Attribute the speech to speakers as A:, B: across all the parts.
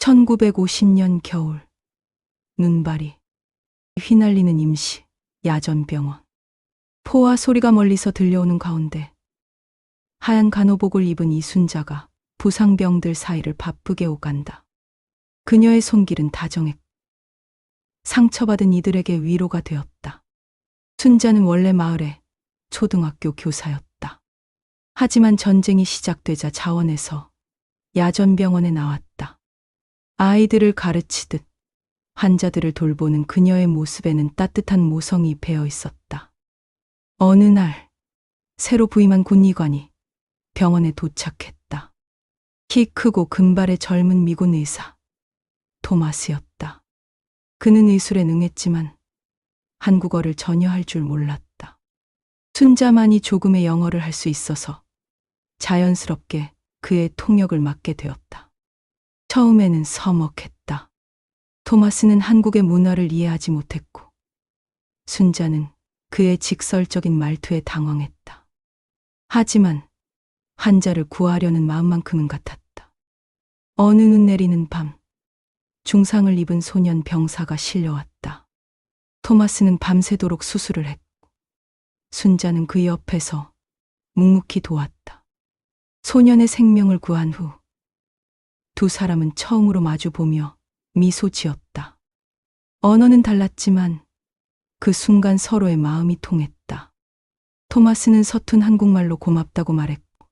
A: 1950년 겨울, 눈발이 휘날리는 임시 야전병원. 포화 소리가 멀리서 들려오는 가운데 하얀 간호복을 입은 이순자가 부상병들 사이를 바쁘게 오간다. 그녀의 손길은 다정했고 상처받은 이들에게 위로가 되었다. 순자는 원래 마을의 초등학교 교사였다. 하지만 전쟁이 시작되자 자원에서 야전병원에 나왔다. 아이들을 가르치듯 환자들을 돌보는 그녀의 모습에는 따뜻한 모성이 배어 있었다. 어느 날 새로 부임한 군의관이 병원에 도착했다. 키 크고 금발의 젊은 미군 의사 토마스였다. 그는 의술에 능했지만 한국어를 전혀 할 줄 몰랐다. 순자만이 조금의 영어를 할 수 있어서 자연스럽게 그의 통역을 맡게 되었다. 처음에는 서먹했다. 토마스는 한국의 문화를 이해하지 못했고 순자는 그의 직설적인 말투에 당황했다. 하지만 환자를 구하려는 마음만큼은 같았다. 어느 눈 내리는 밤, 중상을 입은 소년 병사가 실려왔다. 토마스는 밤새도록 수술을 했고 순자는 그 옆에서 묵묵히 도왔다. 소년의 생명을 구한 후 두 사람은 처음으로 마주보며 미소 지었다. 언어는 달랐지만 그 순간 서로의 마음이 통했다. 토마스는 서툰 한국말로 고맙다고 말했고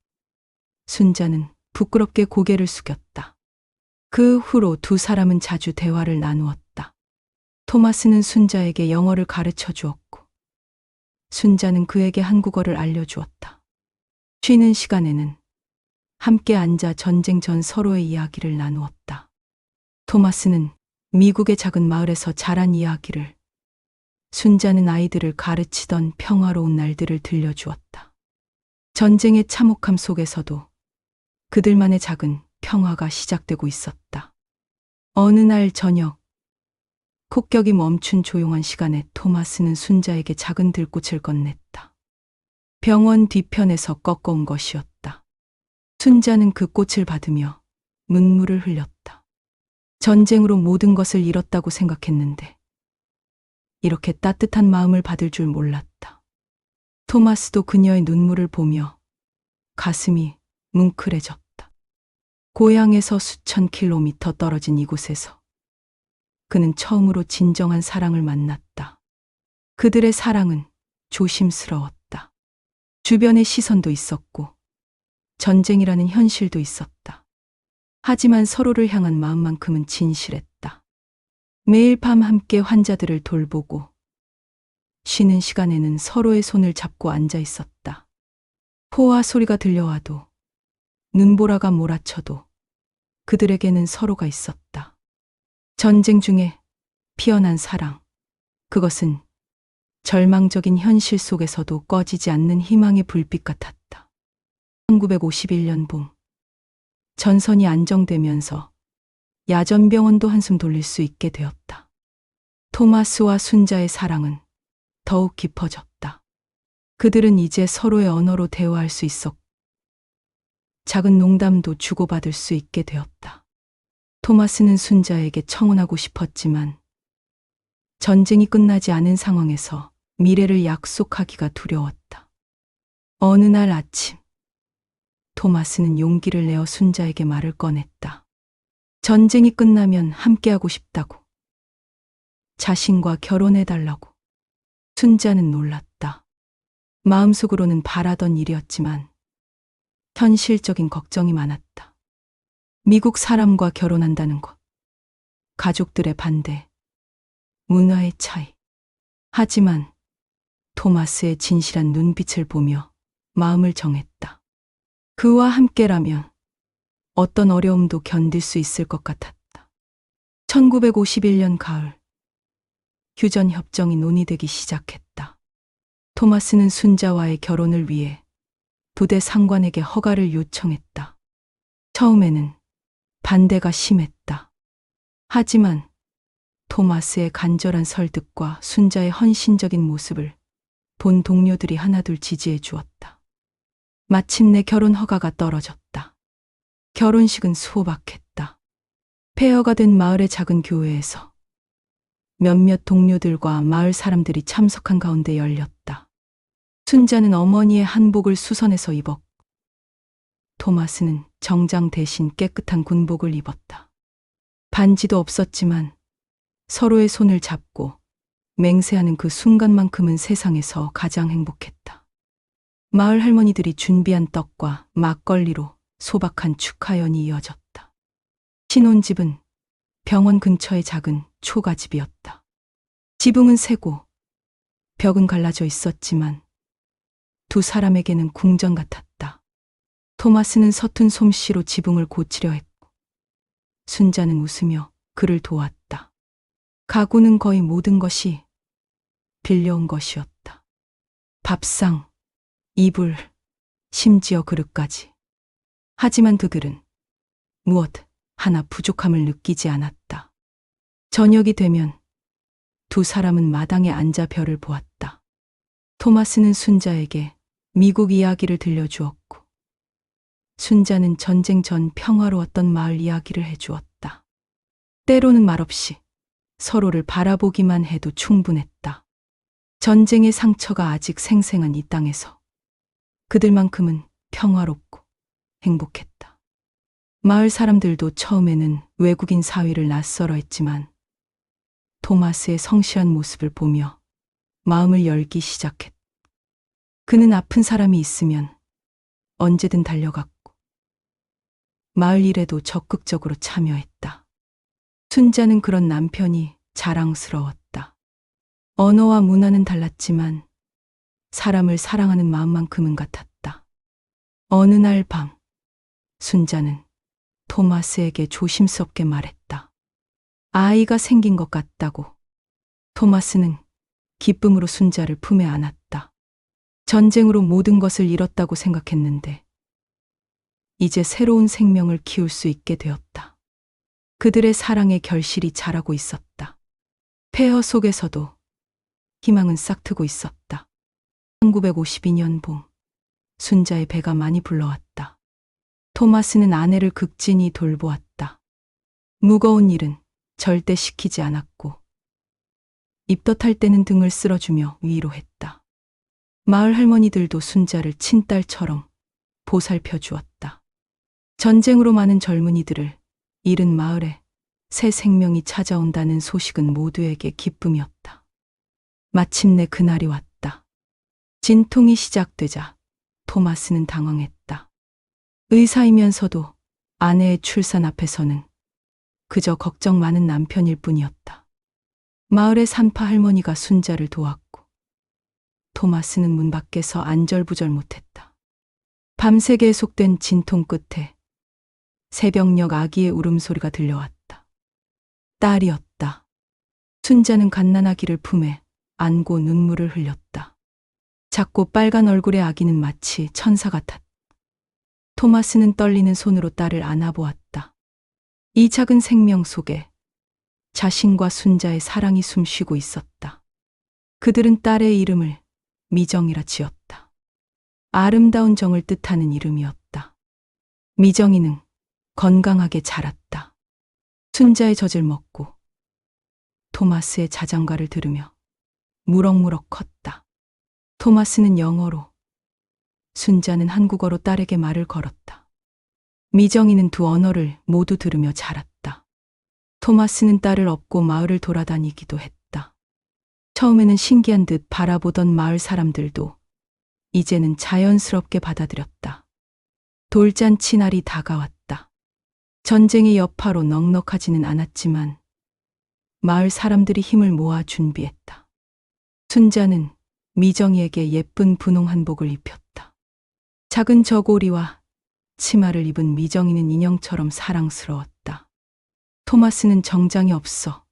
A: 순자는 부끄럽게 고개를 숙였다. 그 후로 두 사람은 자주 대화를 나누었다. 토마스는 순자에게 영어를 가르쳐 주었고 순자는 그에게 한국어를 알려주었다. 쉬는 시간에는 함께 앉아 전쟁 전 서로의 이야기를 나누었다. 토마스는 미국의 작은 마을에서 자란 이야기를, 순자는 아이들을 가르치던 평화로운 날들을 들려주었다. 전쟁의 참혹함 속에서도 그들만의 작은 평화가 시작되고 있었다. 어느 날 저녁, 폭격이 멈춘 조용한 시간에 토마스는 순자에게 작은 들꽃을 건넸다. 병원 뒤편에서 꺾어온 것이었다. 순자는 그 꽃을 받으며 눈물을 흘렸다. 전쟁으로 모든 것을 잃었다고 생각했는데 이렇게 따뜻한 마음을 받을 줄 몰랐다. 토마스도 그녀의 눈물을 보며 가슴이 뭉클해졌다. 고향에서 수천 킬로미터 떨어진 이곳에서 그는 처음으로 진정한 사랑을 만났다. 그들의 사랑은 조심스러웠다. 주변의 시선도 있었고 전쟁이라는 현실도 있었다. 하지만 서로를 향한 마음만큼은 진실했다. 매일 밤 함께 환자들을 돌보고 쉬는 시간에는 서로의 손을 잡고 앉아 있었다. 포화 소리가 들려와도 눈보라가 몰아쳐도 그들에게는 서로가 있었다. 전쟁 중에 피어난 사랑, 그것은 절망적인 현실 속에서도 꺼지지 않는 희망의 불빛 같았다. 1951년 봄, 전선이 안정되면서 야전병원도 한숨 돌릴 수 있게 되었다. 토마스와 순자의 사랑은 더욱 깊어졌다. 그들은 이제 서로의 언어로 대화할 수 있었고 작은 농담도 주고받을 수 있게 되었다. 토마스는 순자에게 청혼하고 싶었지만 전쟁이 끝나지 않은 상황에서 미래를 약속하기가 두려웠다. 어느 날 아침, 토마스는 용기를 내어 순자에게 말을 꺼냈다. 전쟁이 끝나면 함께하고 싶다고. 자신과 결혼해달라고. 순자는 놀랐다. 마음속으로는 바라던 일이었지만 현실적인 걱정이 많았다. 미국 사람과 결혼한다는 것, 가족들의 반대, 문화의 차이. 하지만 토마스의 진실한 눈빛을 보며 마음을 정했다. 그와 함께라면 어떤 어려움도 견딜 수 있을 것 같았다. 1951년 가을, 휴전 협정이 논의되기 시작했다. 토마스는 순자와의 결혼을 위해 부대 상관에게 허가를 요청했다. 처음에는 반대가 심했다. 하지만 토마스의 간절한 설득과 순자의 헌신적인 모습을 본 동료들이 하나둘 지지해 주었다. 마침내 결혼 허가가 떨어졌다. 결혼식은 소박했다. 폐허가 된 마을의 작은 교회에서 몇몇 동료들과 마을 사람들이 참석한 가운데 열렸다. 순자는 어머니의 한복을 수선해서 입었고 토마스는 정장 대신 깨끗한 군복을 입었다. 반지도 없었지만 서로의 손을 잡고 맹세하는 그 순간만큼은 세상에서 가장 행복했다. 마을 할머니들이 준비한 떡과 막걸리로 소박한 축하연이 이어졌다. 신혼집은 병원 근처의 작은 초가집이었다. 지붕은 새고 벽은 갈라져 있었지만 두 사람에게는 궁전 같았다. 토마스는 서툰 솜씨로 지붕을 고치려 했고 순자는 웃으며 그를 도왔다. 가구는 거의 모든 것이 빌려온 것이었다. 밥상, 이불, 심지어 그릇까지. 하지만 그들은 무엇 하나 부족함을 느끼지 않았다. 저녁이 되면 두 사람은 마당에 앉아 별을 보았다. 토마스는 순자에게 미국 이야기를 들려주었고 순자는 전쟁 전 평화로웠던 마을 이야기를 해주었다. 때로는 말없이 서로를 바라보기만 해도 충분했다. 전쟁의 상처가 아직 생생한 이 땅에서 그들만큼은 평화롭고 행복했다. 마을 사람들도 처음에는 외국인 사위를 낯설어 했지만 토마스의 성실한 모습을 보며 마음을 열기 시작했다. 그는 아픈 사람이 있으면 언제든 달려갔고 마을 일에도 적극적으로 참여했다. 순자는 그런 남편이 자랑스러웠다. 언어와 문화는 달랐지만 사람을 사랑하는 마음만큼은 같았다. 어느 날 밤 순자는 토마스에게 조심스럽게 말했다. 아이가 생긴 것 같다고. 토마스는 기쁨으로 순자를 품에 안았다. 전쟁으로 모든 것을 잃었다고 생각했는데 이제 새로운 생명을 키울 수 있게 되었다. 그들의 사랑의 결실이 자라고 있었다. 폐허 속에서도 희망은 싹트고 있었다. 1952년 봄, 순자의 배가 많이 불러왔다. 토마스는 아내를 극진히 돌보았다. 무거운 일은 절대 시키지 않았고 입덧할 때는 등을 쓸어주며 위로했다. 마을 할머니들도 순자를 친딸처럼 보살펴 주었다. 전쟁으로 많은 젊은이들을 잃은 마을에 새 생명이 찾아온다는 소식은 모두에게 기쁨이었다. 마침내 그날이 왔다. 진통이 시작되자 토마스는 당황했다. 의사이면서도 아내의 출산 앞에서는 그저 걱정 많은 남편일 뿐이었다. 마을의 산파 할머니가 순자를 도왔고 토마스는 문 밖에서 안절부절 못했다. 밤새 계속된 진통 끝에 새벽녘 아기의 울음소리가 들려왔다. 딸이었다. 순자는 갓난아기를 품에 안고 눈물을 흘렸다. 작고 빨간 얼굴의 아기는 마치 천사 같았다. 토마스는 떨리는 손으로 딸을 안아보았다. 이 작은 생명 속에 자신과 순자의 사랑이 숨쉬고 있었다. 그들은 딸의 이름을 미정이라 지었다. 아름다운 정을 뜻하는 이름이었다. 미정이는 건강하게 자랐다. 순자의 젖을 먹고 토마스의 자장가를 들으며 무럭무럭 컸다. 토마스는 영어로, 순자는 한국어로 딸에게 말을 걸었다. 미정이는 두 언어를 모두 들으며 자랐다. 토마스는 딸을 업고 마을을 돌아다니기도 했다. 처음에는 신기한 듯 바라보던 마을 사람들도 이제는 자연스럽게 받아들였다. 돌잔치 날이 다가왔다. 전쟁의 여파로 넉넉하지는 않았지만 마을 사람들이 힘을 모아 준비했다. 순자는 미정이에게 예쁜 분홍 한복을 입혔다. 작은 저고리와 치마를 입은 미정이는 인형처럼 사랑스러웠다. 토마스는 정장이 없어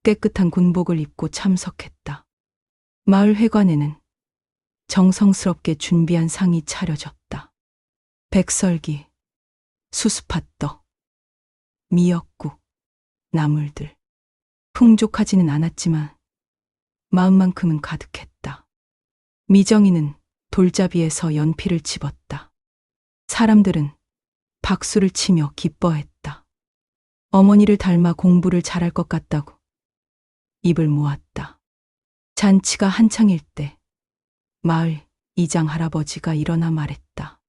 A: 깨끗한 군복을 입고 참석했다. 마을 회관에는 정성스럽게 준비한 상이 차려졌다. 백설기, 수수팥떡, 미역국, 나물들. 풍족하지는 않았지만 마음만큼은 가득했다. 미정이는 돌잡이에서 연필을 집었다. 사람들은 박수를 치며 기뻐했다. 어머니를 닮아 공부를 잘할 것 같다고 입을 모았다. 잔치가 한창일 때 마을 이장 할아버지가 일어나 말했다.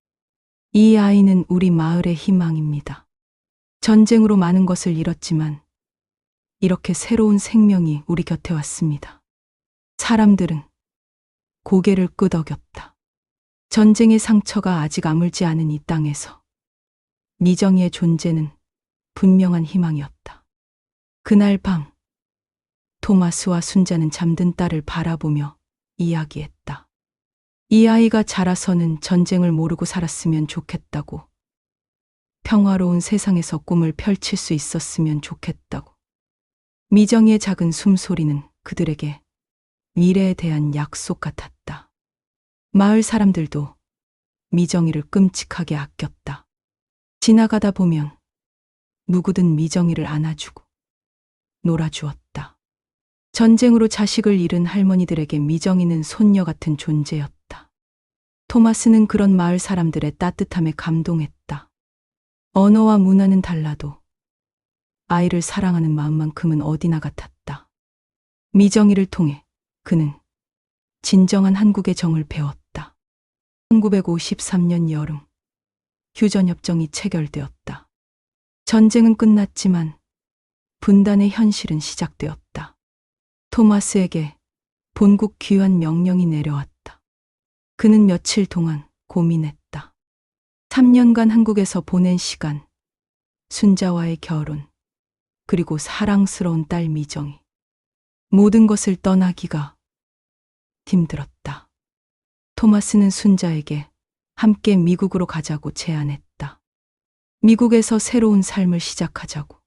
A: 이 아이는 우리 마을의 희망입니다. 전쟁으로 많은 것을 잃었지만 이렇게 새로운 생명이 우리 곁에 왔습니다. 사람들은 고개를 끄덕였다. 전쟁의 상처가 아직 아물지 않은 이 땅에서 미정이의 존재는 분명한 희망이었다. 그날 밤 토마스와 순자는 잠든 딸을 바라보며 이야기했다. 이 아이가 자라서는 전쟁을 모르고 살았으면 좋겠다고, 평화로운 세상에서 꿈을 펼칠 수 있었으면 좋겠다고. 미정이의 작은 숨소리는 그들에게 미래에 대한 약속 같았다. 마을 사람들도 미정이를 끔찍하게 아꼈다. 지나가다 보면 누구든 미정이를 안아주고 놀아주었다. 전쟁으로 자식을 잃은 할머니들에게 미정이는 손녀 같은 존재였다. 토마스는 그런 마을 사람들의 따뜻함에 감동했다. 언어와 문화는 달라도 아이를 사랑하는 마음만큼은 어디나 같았다. 미정이를 통해 그는 진정한 한국의 정을 배웠다. 1953년 여름, 휴전협정이 체결되었다. 전쟁은 끝났지만 분단의 현실은 시작되었다. 토마스에게 본국 귀환 명령이 내려왔다. 그는 며칠 동안 고민했다. 3년간 한국에서 보낸 시간, 순자와의 결혼, 그리고 사랑스러운 딸 미정이. 모든 것을 떠나기가 힘들었다. 토마스는 순자에게 함께 미국으로 가자고 제안했다. 미국에서 새로운 삶을 시작하자고.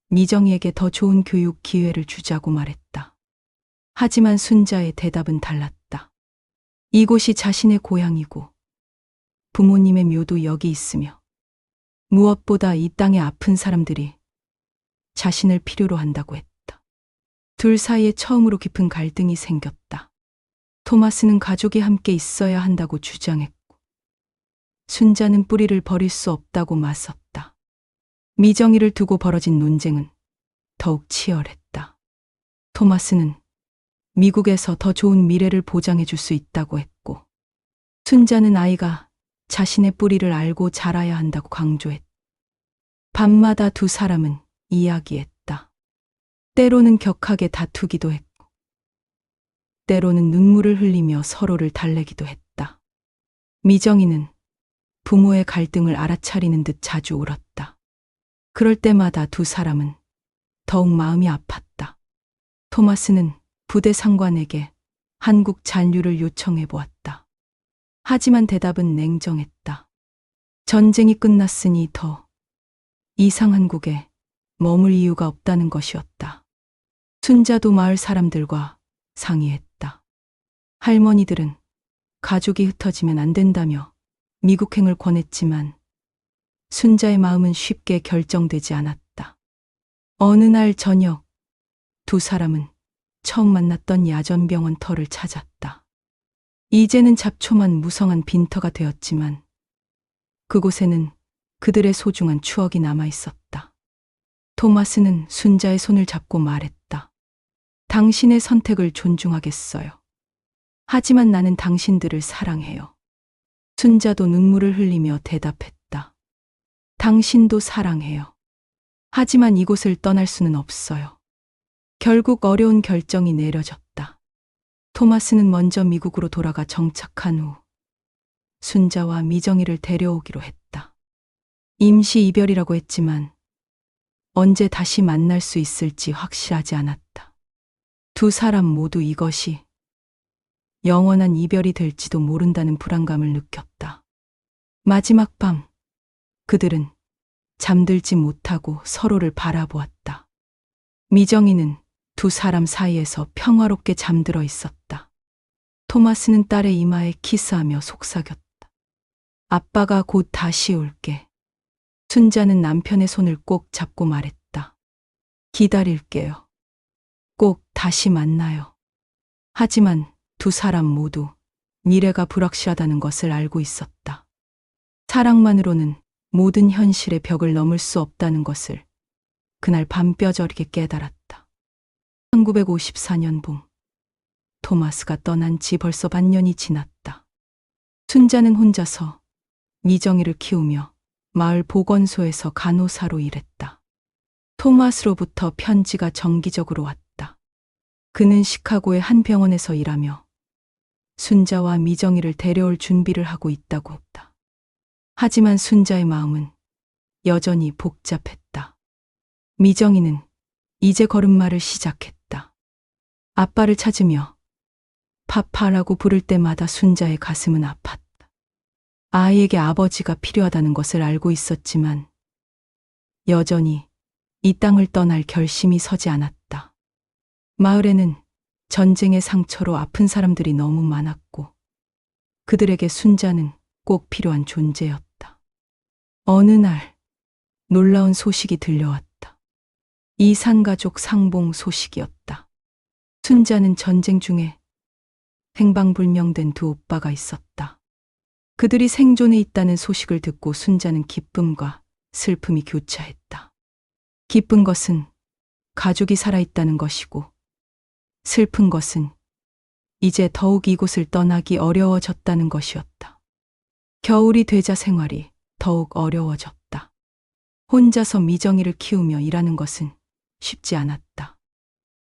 A: 미정이에게 더 좋은 교육 기회를 주자고 말했다. 하지만 순자의 대답은 달랐다. 이곳이 자신의 고향이고 부모님의 묘도 여기 있으며 무엇보다 이 땅의 아픈 사람들이 자신을 필요로 한다고 했다. 둘 사이에 처음으로 깊은 갈등이 생겼다. 토마스는 가족이 함께 있어야 한다고 주장했고 순자는 뿌리를 버릴 수 없다고 맞섰다. 미정이를 두고 벌어진 논쟁은 더욱 치열했다. 토마스는 미국에서 더 좋은 미래를 보장해 줄 수 있다고 했고 순자는 아이가 자신의 뿌리를 알고 자라야 한다고 강조했다. 밤마다 두 사람은 이야기했다. 때로는 격하게 다투기도 했고 때로는 눈물을 흘리며 서로를 달래기도 했다. 미정이는 부모의 갈등을 알아차리는 듯 자주 울었다. 그럴 때마다 두 사람은 더욱 마음이 아팠다. 토마스는 부대 상관에게 한국 잔류를 요청해 보았다. 하지만 대답은 냉정했다. 전쟁이 끝났으니 더 이상 한국에 머물 이유가 없다는 것이었다. 순자도 마을 사람들과 상의했다. 할머니들은 가족이 흩어지면 안 된다며 미국행을 권했지만 순자의 마음은 쉽게 결정되지 않았다. 어느 날 저녁 두 사람은 처음 만났던 야전병원 터를 찾았다. 이제는 잡초만 무성한 빈터가 되었지만 그곳에는 그들의 소중한 추억이 남아 있었다. 토마스는 순자의 손을 잡고 말했다. 당신의 선택을 존중하겠어요. 하지만 나는 당신들을 사랑해요. 순자도 눈물을 흘리며 대답했다. 당신도 사랑해요. 하지만 이곳을 떠날 수는 없어요. 결국 어려운 결정이 내려졌다. 토마스는 먼저 미국으로 돌아가 정착한 후 순자와 미정이를 데려오기로 했다. 임시 이별이라고 했지만 언제 다시 만날 수 있을지 확실하지 않았다. 두 사람 모두 이것이 영원한 이별이 될지도 모른다는 불안감을 느꼈다. 마지막 밤, 그들은 잠들지 못하고 서로를 바라보았다. 미정이는 두 사람 사이에서 평화롭게 잠들어 있었다. 토마스는 딸의 이마에 키스하며 속삭였다. 아빠가 곧 다시 올게. 순자는 남편의 손을 꼭 잡고 말했다. 기다릴게요. 꼭 다시 만나요. 하지만 두 사람 모두 미래가 불확실하다는 것을 알고 있었다. 사랑만으로는 모든 현실의 벽을 넘을 수 없다는 것을 그날 밤 뼈저리게 깨달았다. 1954년 봄, 토마스가 떠난 지 벌써 반년이 지났다. 순자는 혼자서 미정이를 키우며 마을 보건소에서 간호사로 일했다. 토마스로부터 편지가 정기적으로 왔다. 그는 시카고의 한 병원에서 일하며 순자와 미정이를 데려올 준비를 하고 있다고 했다. 하지만 순자의 마음은 여전히 복잡했다. 미정이는 이제 걸음마를 시작했다. 아빠를 찾으며 파파라고 부를 때마다 순자의 가슴은 아팠다. 아이에게 아버지가 필요하다는 것을 알고 있었지만 여전히 이 땅을 떠날 결심이 서지 않았다. 마을에는 전쟁의 상처로 아픈 사람들이 너무 많았고 그들에게 순자는 꼭 필요한 존재였다. 어느 날 놀라운 소식이 들려왔다. 이산가족 상봉 소식이었다. 순자는 전쟁 중에 행방불명된 두 오빠가 있었다. 그들이 생존해 있다는 소식을 듣고 순자는 기쁨과 슬픔이 교차했다. 기쁜 것은 가족이 살아있다는 것이고 슬픈 것은 이제 더욱 이곳을 떠나기 어려워졌다는 것이었다. 겨울이 되자 생활이 더욱 어려워졌다. 혼자서 미정이를 키우며 일하는 것은 쉽지 않았다.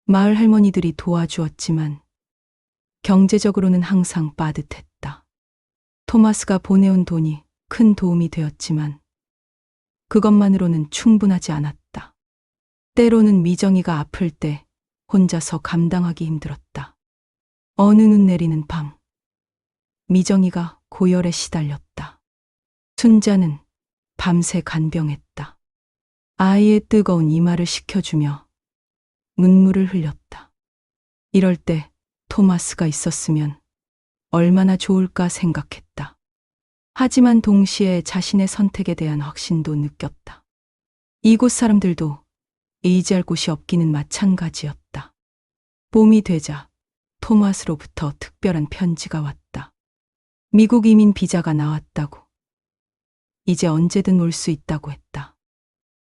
A: 마을 할머니들이 도와주었지만 경제적으로는 항상 빠듯했다. 토마스가 보내온 돈이 큰 도움이 되었지만 그것만으로는 충분하지 않았다. 때로는 미정이가 아플 때 혼자서 감당하기 힘들었다. 어느 눈 내리는 밤, 미정이가 고열에 시달렸다. 순자는 밤새 간병했다. 아이의 뜨거운 이마를 식혀주며 눈물을 흘렸다. 이럴 때 토마스가 있었으면 얼마나 좋을까 생각했다. 하지만 동시에 자신의 선택에 대한 확신도 느꼈다. 이곳 사람들도 의지할 곳이 없기는 마찬가지였다. 봄이 되자 토마스로부터 특별한 편지가 왔다. 미국 이민 비자가 나왔다고. 이제 언제든 올 수 있다고 했다.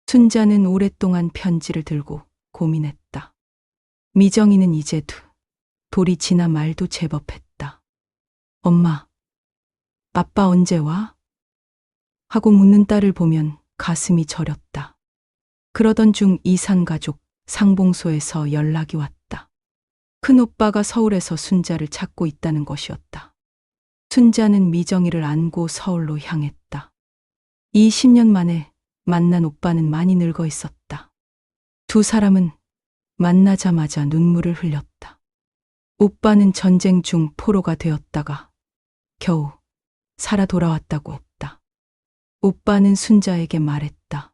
A: 순자는 오랫동안 편지를 들고 고민했다. 미정이는 이제 돌이 지나 말도 제법 했다. 엄마, 아빠 언제 와? 하고 묻는 딸을 보면 가슴이 저렸다. 그러던 중 이산가족 상봉소에서 연락이 왔다. 큰오빠가 서울에서 순자를 찾고 있다는 것이었다. 순자는 미정이를 안고 서울로 향했다. 20년 만에 만난 오빠는 많이 늙어 있었다. 두 사람은 만나자마자 눈물을 흘렸다. 오빠는 전쟁 중 포로가 되었다가 겨우 살아 돌아왔다고 했다. 오빠는 순자에게 말했다.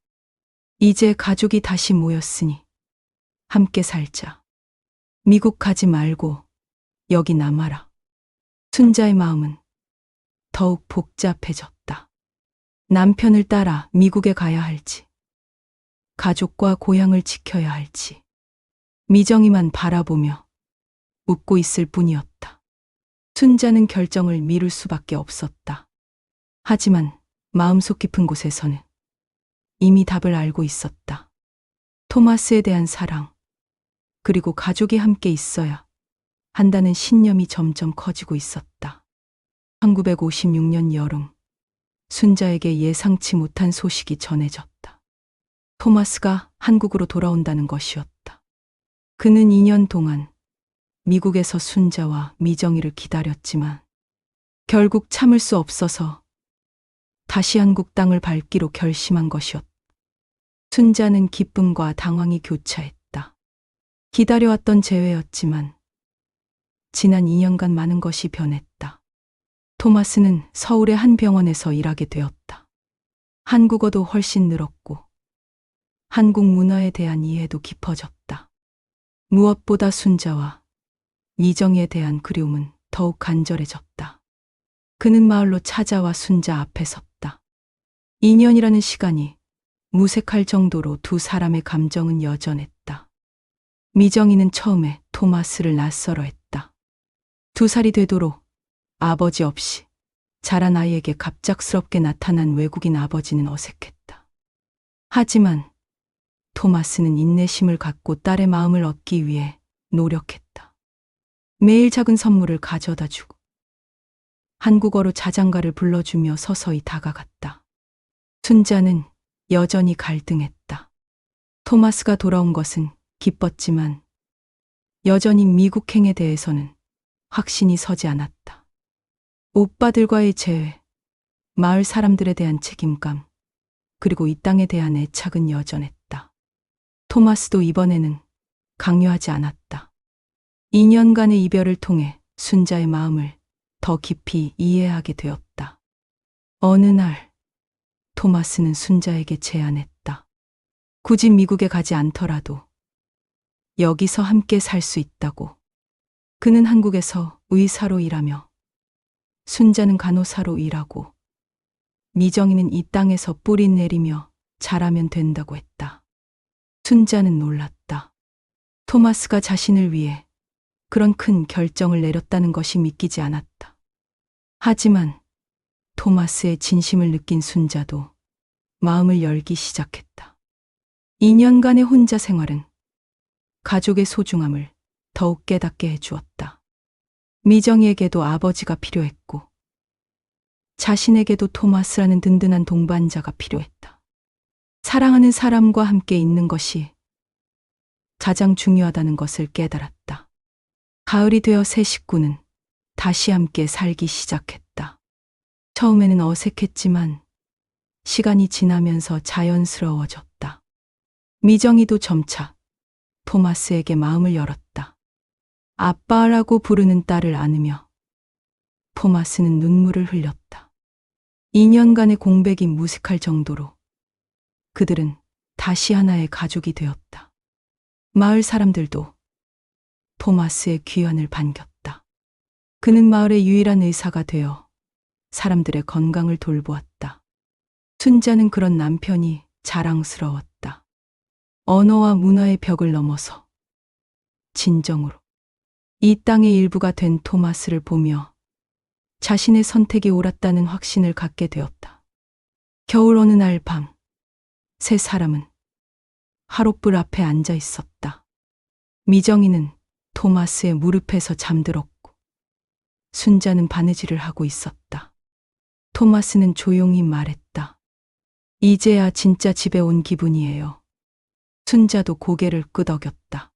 A: 이제 가족이 다시 모였으니 함께 살자. 미국 가지 말고 여기 남아라. 순자의 마음은 더욱 복잡해졌다. 남편을 따라 미국에 가야 할지, 가족과 고향을 지켜야 할지, 미정이만 바라보며 웃고 있을 뿐이었다. 순자는 결정을 미룰 수밖에 없었다. 하지만 마음속 깊은 곳에서는 이미 답을 알고 있었다. 토마스에 대한 사랑, 그리고 가족이 함께 있어야 한다는 신념이 점점 커지고 있었다. 1956년 여름, 순자에게 예상치 못한 소식이 전해졌다. 토마스가 한국으로 돌아온다는 것이었다. 그는 2년 동안 미국에서 순자와 미정이를 기다렸지만 결국 참을 수 없어서 다시 한국 땅을 밟기로 결심한 것이었다. 순자는 기쁨과 당황이 교차했다. 기다려왔던 재회였지만 지난 2년간 많은 것이 변했다. 토마스는 서울의 한 병원에서 일하게 되었다. 한국어도 훨씬 늘었고 한국 문화에 대한 이해도 깊어졌다. 무엇보다 순자와 미정이에 대한 그리움은 더욱 간절해졌다. 그는 마을로 찾아와 순자 앞에 섰다. 2년이라는 시간이 무색할 정도로 두 사람의 감정은 여전했다. 미정이는 처음에 토마스를 낯설어 했다. 2살이 되도록 아버지 없이 자란 아이에게 갑작스럽게 나타난 외국인 아버지는 어색했다. 하지만 토마스는 인내심을 갖고 딸의 마음을 얻기 위해 노력했다. 매일 작은 선물을 가져다 주고 한국어로 자장가를 불러주며 서서히 다가갔다. 순자는 여전히 갈등했다. 토마스가 돌아온 것은 기뻤지만 여전히 미국행에 대해서는 확신이 서지 않았다. 오빠들과의 재회, 마을 사람들에 대한 책임감, 그리고 이 땅에 대한 애착은 여전했다. 토마스도 이번에는 강요하지 않았다. 2년간의 이별을 통해 순자의 마음을 더 깊이 이해하게 되었다. 어느 날 토마스는 순자에게 제안했다. 굳이 미국에 가지 않더라도 여기서 함께 살 수 있다고. 그는 한국에서 의사로 일하며 순자는 간호사로 일하고 미정이는 이 땅에서 뿌리 내리며 자라면 된다고 했다. 순자는 놀랐다. 토마스가 자신을 위해 그런 큰 결정을 내렸다는 것이 믿기지 않았다. 하지만 토마스의 진심을 느낀 순자도 마음을 열기 시작했다. 2년간의 혼자 생활은 가족의 소중함을 더욱 깨닫게 해주었다. 미정이에게도 아버지가 필요했고 자신에게도 토마스라는 든든한 동반자가 필요했다. 사랑하는 사람과 함께 있는 것이 가장 중요하다는 것을 깨달았다. 가을이 되어 세 식구는 다시 함께 살기 시작했다. 처음에는 어색했지만 시간이 지나면서 자연스러워졌다. 미정이도 점차 토마스에게 마음을 열었다. 아빠라고 부르는 딸을 안으며 토마스는 눈물을 흘렸다. 2년간의 공백이 무색할 정도로 그들은 다시 하나의 가족이 되었다. 마을 사람들도 토마스의 귀환을 반겼다. 그는 마을의 유일한 의사가 되어 사람들의 건강을 돌보았다. 순자는 그런 남편이 자랑스러웠다. 언어와 문화의 벽을 넘어서 진정으로 이 땅의 일부가 된 토마스를 보며 자신의 선택이 옳았다는 확신을 갖게 되었다. 겨울 어느 날 밤, 세 사람은 화롯불 앞에 앉아 있었다. 미정이는 토마스의 무릎에서 잠들었고 순자는 바느질을 하고 있었다. 토마스는 조용히 말했다. 이제야 진짜 집에 온 기분이에요. 순자도 고개를 끄덕였다.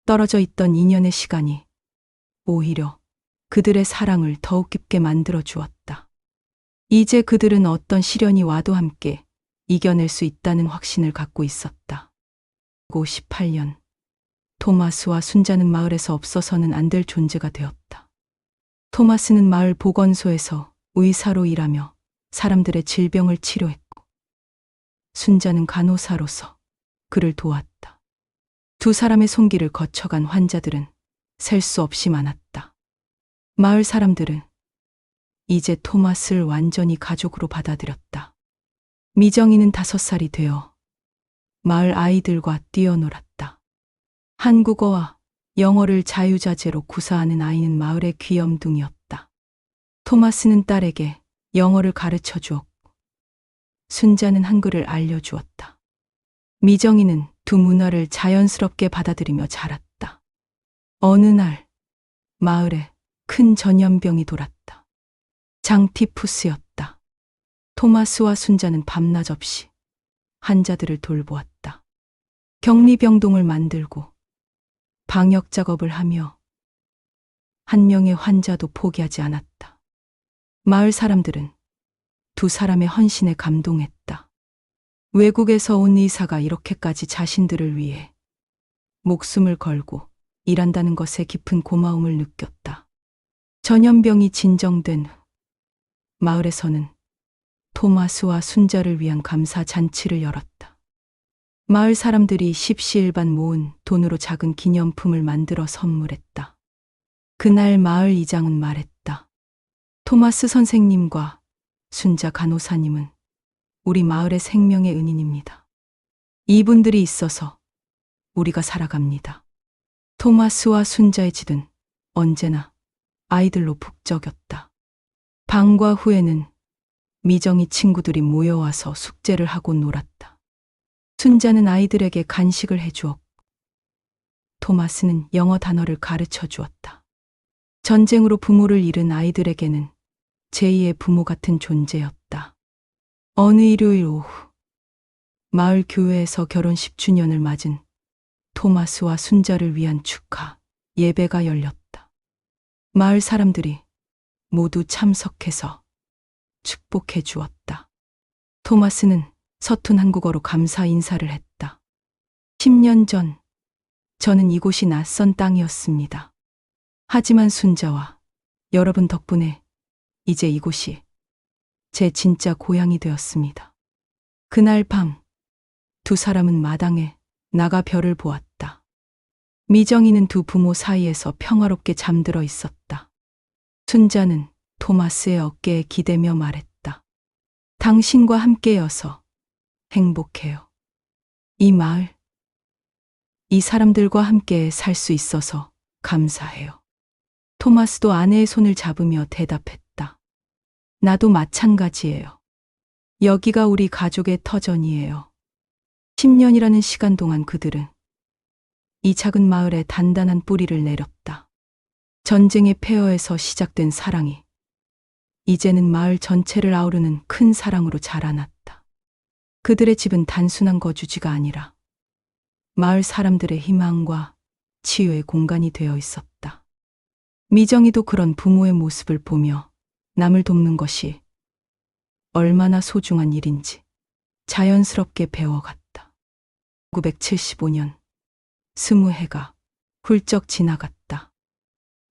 A: 떨어져 있던 2년의 시간이 오히려 그들의 사랑을 더욱 깊게 만들어 주었다. 이제 그들은 어떤 시련이 와도 함께 이겨낼 수 있다는 확신을 갖고 있었다. 58년, 토마스와 순자는 마을에서 없어서는 안 될 존재가 되었다. 토마스는 마을 보건소에서 의사로 일하며 사람들의 질병을 치료했고, 순자는 간호사로서 그를 도왔다. 두 사람의 손길을 거쳐간 환자들은 셀 수 없이 많았다. 마을 사람들은 이제 토마스를 완전히 가족으로 받아들였다. 미정이는 5살이 되어 마을 아이들과 뛰어놀았다. 한국어와 영어를 자유자재로 구사하는 아이는 마을의 귀염둥이였다. 토마스는 딸에게 영어를 가르쳐 주었고 순자는 한글을 알려주었다. 미정이는 두 문화를 자연스럽게 받아들이며 자랐다. 어느 날 마을에 큰 전염병이 돌았다. 장티푸스였다. 토마스와 순자는 밤낮 없이 환자들을 돌보았다. 격리병동을 만들고 방역 작업을 하며 한 명의 환자도 포기하지 않았다. 마을 사람들은 두 사람의 헌신에 감동했다. 외국에서 온 의사가 이렇게까지 자신들을 위해 목숨을 걸고 일한다는 것에 깊은 고마움을 느꼈다. 전염병이 진정된 후 마을에서는 토마스와 순자를 위한 감사 잔치를 열었다. 마을 사람들이 십시일반 모은 돈으로 작은 기념품을 만들어 선물했다. 그날 마을 이장은 말했다. 토마스 선생님과 순자 간호사님은 우리 마을의 생명의 은인입니다. 이분들이 있어서 우리가 살아갑니다. 토마스와 순자의 집은 언제나 아이들로 북적였다. 방과 후에는 미정이 친구들이 모여와서 숙제를 하고 놀았다. 순자는 아이들에게 간식을 해주었고 토마스는 영어 단어를 가르쳐 주었다. 전쟁으로 부모를 잃은 아이들에게는 제2의 부모 같은 존재였다. 어느 일요일 오후 마을 교회에서 결혼 10주년을 맞은 토마스와 순자를 위한 축하 예배가 열렸다. 마을 사람들이 모두 참석해서 축복해 주었다. 토마스는 서툰 한국어로 감사 인사를 했다. 10년 전 저는 이곳이 낯선 땅이었습니다. 하지만 순자와 여러분 덕분에 이제 이곳이 제 진짜 고향이 되었습니다. 그날 밤 두 사람은 마당에 나가 별을 보았다. 미정이는 두 부모 사이에서 평화롭게 잠들어 있었다. 순자는 토마스의 어깨에 기대며 말했다. 당신과 함께여서 행복해요. 이 마을, 이 사람들과 함께 살 수 있어서 감사해요. 토마스도 아내의 손을 잡으며 대답했다. 나도 마찬가지예요. 여기가 우리 가족의 터전이에요. 10년이라는 시간 동안 그들은 이 작은 마을에 단단한 뿌리를 내렸다. 전쟁의 폐허에서 시작된 사랑이 이제는 마을 전체를 아우르는 큰 사랑으로 자라났다. 그들의 집은 단순한 거주지가 아니라 마을 사람들의 희망과 치유의 공간이 되어 있었다. 미정이도 그런 부모의 모습을 보며 남을 돕는 것이 얼마나 소중한 일인지 자연스럽게 배워갔다. 1975년 20해가 훌쩍 지나갔다.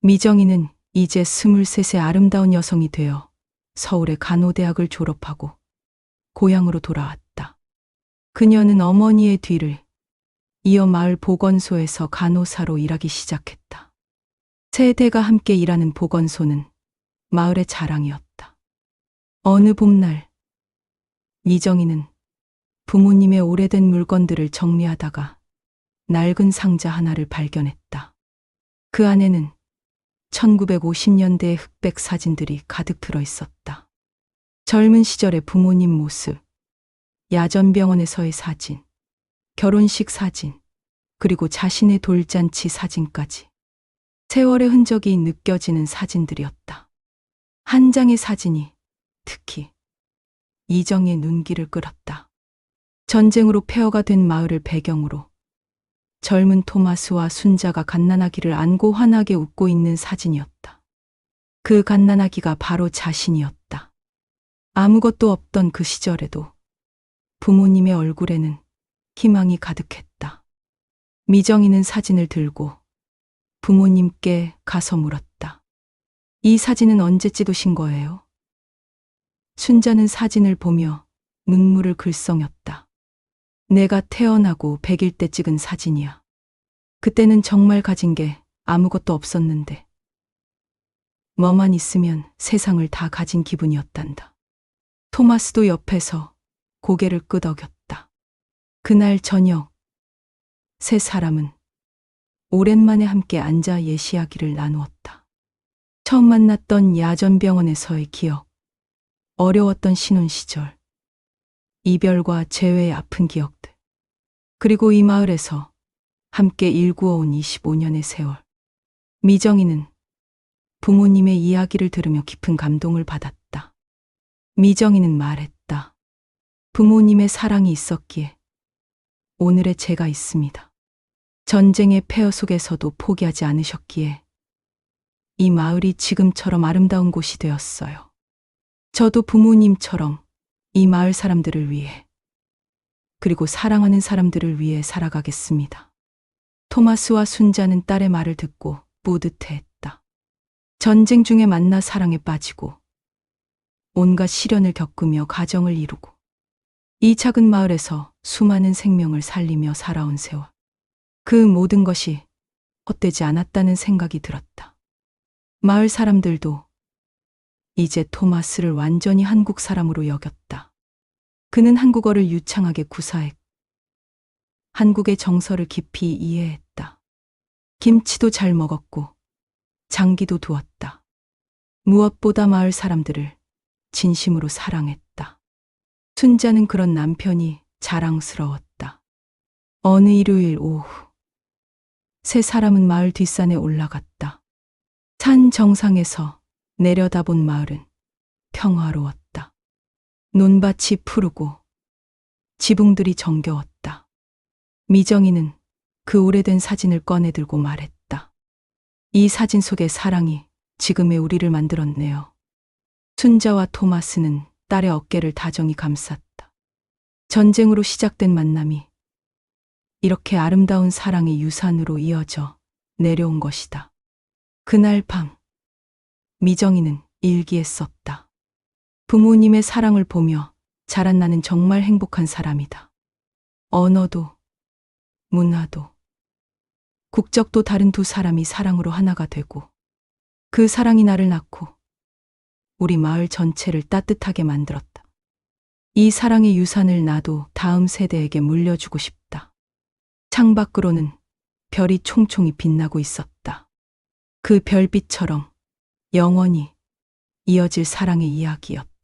A: 미정이는 이제 23세 아름다운 여성이 되어 서울의 간호대학을 졸업하고 고향으로 돌아왔다. 그녀는 어머니의 뒤를 이어 마을 보건소에서 간호사로 일하기 시작했다. 세대가 함께 일하는 보건소는 마을의 자랑이었다. 어느 봄날 미정이는 부모님의 오래된 물건들을 정리하다가 낡은 상자 하나를 발견했다. 그 안에는 1950년대의 흑백 사진들이 가득 들어 있었다. 젊은 시절의 부모님 모습, 야전병원에서의 사진, 결혼식 사진, 그리고 자신의 돌잔치 사진까지. 세월의 흔적이 느껴지는 사진들이었다. 한 장의 사진이 특히 이정의 눈길을 끌었다. 전쟁으로 폐허가 된 마을을 배경으로 젊은 토마스와 순자가 갓난아기를 안고 환하게 웃고 있는 사진이었다. 그 갓난아기가 바로 자신이었다. 아무것도 없던 그 시절에도 부모님의 얼굴에는 희망이 가득했다. 미정이는 사진을 들고 부모님께 가서 물었다. 이 사진은 언제 찍으신 거예요? 순자는 사진을 보며 눈물을 글썽였다. 내가 태어나고 100일 때 찍은 사진이야. 그때는 정말 가진 게 아무것도 없었는데 뭐만 있으면 세상을 다 가진 기분이었단다. 토마스도 옆에서 고개를 끄덕였다. 그날 저녁 세 사람은 오랜만에 함께 앉아 예시하기를 나누었다. 처음 만났던 야전병원에서의 기억, 어려웠던 신혼 시절, 이별과 재회의 아픈 기억들, 그리고 이 마을에서 함께 일구어온 25년의 세월. 미정이는 부모님의 이야기를 들으며 깊은 감동을 받았다. 미정이는 말했다. 부모님의 사랑이 있었기에 오늘의 제가 있습니다. 전쟁의 폐허 속에서도 포기하지 않으셨기에 이 마을이 지금처럼 아름다운 곳이 되었어요. 저도 부모님처럼 이 마을 사람들을 위해 그리고 사랑하는 사람들을 위해 살아가겠습니다. 토마스와 순자는 딸의 말을 듣고 뿌듯해했다. 전쟁 중에 만나 사랑에 빠지고 온갖 시련을 겪으며 가정을 이루고 이 작은 마을에서 수많은 생명을 살리며 살아온 세월. 그 모든 것이 헛되지 않았다는 생각이 들었다. 마을 사람들도 이제 토마스를 완전히 한국 사람으로 여겼다. 그는 한국어를 유창하게 구사했고 한국의 정서를 깊이 이해했다. 김치도 잘 먹었고 장기도 두었다. 무엇보다 마을 사람들을 진심으로 사랑했다. 순자는 그런 남편이 자랑스러웠다. 어느 일요일 오후, 세 사람은 마을 뒷산에 올라갔다. 산 정상에서 내려다본 마을은 평화로웠다. 논밭이 푸르고 지붕들이 정겨웠다. 미정이는 그 오래된 사진을 꺼내들고 말했다. 이 사진 속의 사랑이 지금의 우리를 만들었네요. 순자와 토마스는 딸의 어깨를 다정히 감쌌다. 전쟁으로 시작된 만남이 이렇게 아름다운 사랑의 유산으로 이어져 내려온 것이다. 그날 밤, 미정이는 일기에 썼다. 부모님의 사랑을 보며 자란 나는 정말 행복한 사람이다. 언어도, 문화도, 국적도 다른 두 사람이 사랑으로 하나가 되고 그 사랑이 나를 낳고 우리 마을 전체를 따뜻하게 만들었다. 이 사랑의 유산을 나도 다음 세대에게 물려주고 싶다. 창밖으로는 별이 총총히 빛나고 있었다. 그 별빛처럼 영원히 이어질 사랑의 이야기였다.